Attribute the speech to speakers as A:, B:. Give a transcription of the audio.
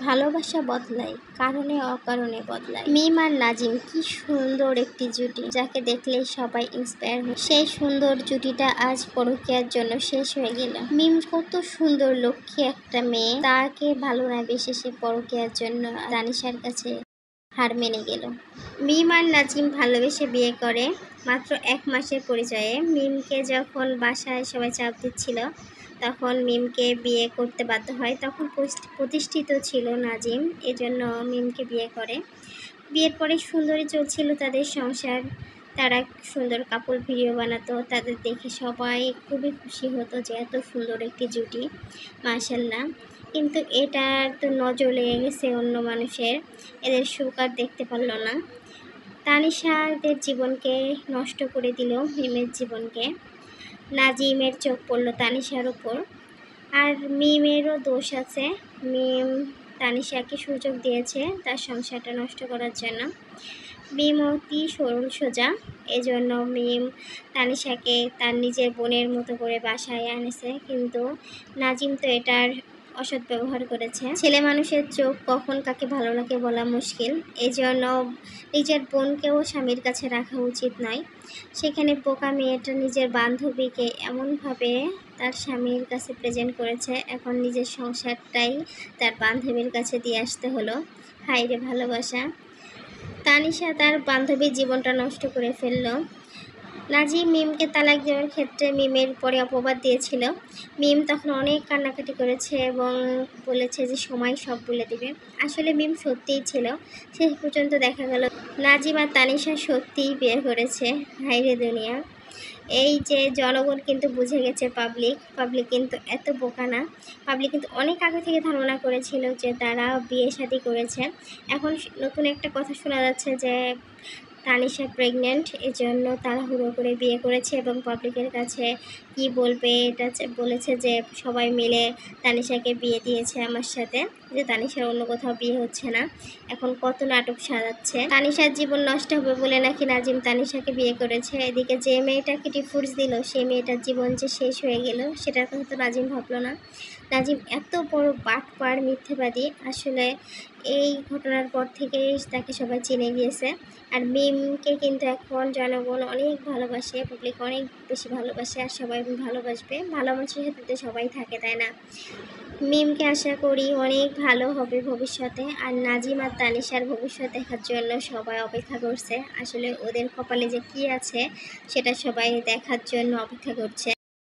A: ভালোবাসা বদলায়, কারণে অকারণে বদলায়। মিম আর নাজিম কি সুন্দর একটি জুটি, যাকে দেখলেই সবাই ইন্সপায়ার হয়। সেই সুন্দর জুটিটা আজ পরকীয়ার জন্য শেষ হয়ে গেল। মিম কত সুন্দর লক্ষ্মী একটা মেয়ে, তাকে ভালো না বেশে সে পরকীয়ার জন্য তানিশার কাছে হার মেনে গেল। মিম আর নাজিম ভালোবেসে বিয়ে করে মাত্র 1 মাসের পরিচয়ে। মিমকে যখন বাসায় সবাই চাপ দিচ্ছিল, তখন মিমকে বিয়ে করতে বাধ্য হয়। তখন প্রতিষ্ঠিত ছিল নাজিম, এজন্য মিমকে বিয়ে করে। বিয়ের পরে সুন্দরই চলছিল তাদের সংসার। তারা সুন্দর কাপল ভিডিও বানাতো, তাদের দেখে সবাই খুবই খুশি হতো যে এত সুন্দর একটি জুটি, মাশাআল্লাহ। কিন্তু এটা তো নজর লেগে গেছে অন্য মানুষের, এদের সুখ আর দেখতে পারল না। তানিশাদের জীবনকে নষ্ট করে দিল মিমের জীবনকে। নাজিমের চোখ পড়ল তানিশার উপর, আর মিমেরও দোষ আছে। মিম তানিশাকে সুযোগ দিয়েছে তার সংসারটা নষ্ট করার জন্য। মিম অতি সরল সোজা, এজন্য মিম তানিশাকে তার নিজের বোনের মতো করে বাসায় আনেছে, কিন্তু নাজিম তো এটার অসৎ ব্যবহার করেছে। ছেলে মানুষের চোখ কখন কাকে ভালো লাগে বলা মুশকিল, এজন্য নিজের বোনকেও স্বামীর কাছে রাখা উচিত নয়। সেখানে বোকা মেয়েটা নিজের বান্ধবীকে এমনভাবে তার স্বামীর কাছে প্রেজেন্ট করেছে, এখন নিজের সংসারটাই তার বান্ধবীর কাছে দিয়ে আসতে হলো। হায় রে ভালোবাসা! তানিশা তার বান্ধবীর জীবনটা নষ্ট করে ফেলল। নাজিম মিমকে তালাক দেওয়ার ক্ষেত্রে মিমের পরে অপবাদ দিয়েছিল। মিম তখন অনেক কান্নাকাটি করেছে এবং বলেছে যে সময় সব বলে দেবে। আসলে মিম সত্যিই ছিল। শেষ পর্যন্ত দেখা গেল নাজিম আর তানিশা সত্যিই বিয়ে করেছে। হায়রে দুনিয়া! এই যে জনগণ কিন্তু বুঝে গেছে, পাবলিক কিন্তু এত বোকা না। পাবলিক কিন্তু অনেক আগে থেকে ধারণা করেছিল যে তারা বিয়ে শাদী করেছে। এখন নতুন একটা কথা শোনা যাচ্ছে যে তানিশা প্রেগনেন্ট, এজন্য তাড়াহুড়ো করে বিয়ে করেছে এবং পাবলিকের কাছে কি বলবে এটা বলেছে যে সবাই মিলে তানিশাকে বিয়ে দিয়েছে আমার সাথে, যে তানিশার অন্য কোথাও বিয়ে হচ্ছে না। এখন কত নাটক সাজাচ্ছে। তানিশার জীবন নষ্ট হবে বলে নাকি নাজিম তানিশাকে বিয়ে করেছে। এদিকে যে মেয়েটাকে ডিভোর্স দিল, সেই মেয়েটার জীবন যে শেষ হয়ে গেল, সেটার কথা তো নাজিম ভাবলো না। নাজিম এত বড় বাটপার, মিথ্যেবাদী। আসলে এই ঘটনার পর থেকেই তাকে সবাই চিনে গিয়েছে। আর মিমকে কিন্তু এখন জনগণ অনেক ভালোবাসে, পাবলিক অনেক বেশি ভালোবাসে, আর সবাই ভালোবাসবে। ভালো মানুষের সাথে তো সবাই থাকে, তাই না? মিমকে আশা করি অনেক ভালো হবে ভবিষ্যতে। আর নাজিম আর তানিশার ভবিষ্যৎ দেখার জন্য সবাই অপেক্ষা করছে। আসলে ওদের কপালে যে কী আছে সেটা সবাই দেখার জন্য অপেক্ষা করছে।